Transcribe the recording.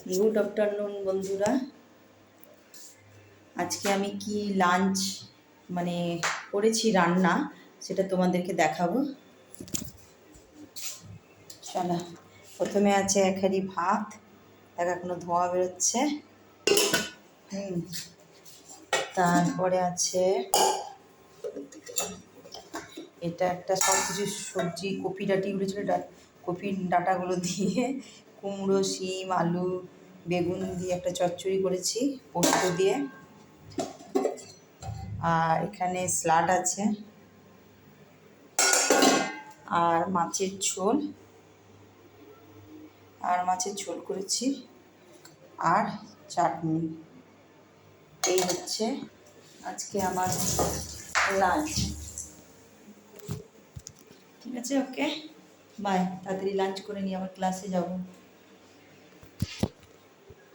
Good afternoon বন্ধুরা। আজকে আমি কি লাঞ্চ মানে করেছি রান্না সেটা তোমাদেরকে দেখাবো। চলো, প্রথমে আছে এক হাঁড়ি ভাত, দেখা কোনো ধোঁয়া বেরোচ্ছে। তারপরে আছে এটা একটা সব কিছু সবজি, কপি ডাঁটিগুলো ছিল, কপির ডাঁটাগুলো দিয়ে কুমড়ো, শিম, আলু, বেগুন দিয়ে একটা চচ্চড়ি করেছি পোস্ত দিয়ে। আর এখানে স্যালাড আছে, আর মাছের ঝোল করেছি, আর চাটনি। এই হচ্ছে আজকে আমার লাঞ্চ। ঠিক আছে, ওকে বাই। তাড়াতাড়ি লাঞ্চ করে নিয়ে আবার ক্লাসে যাব।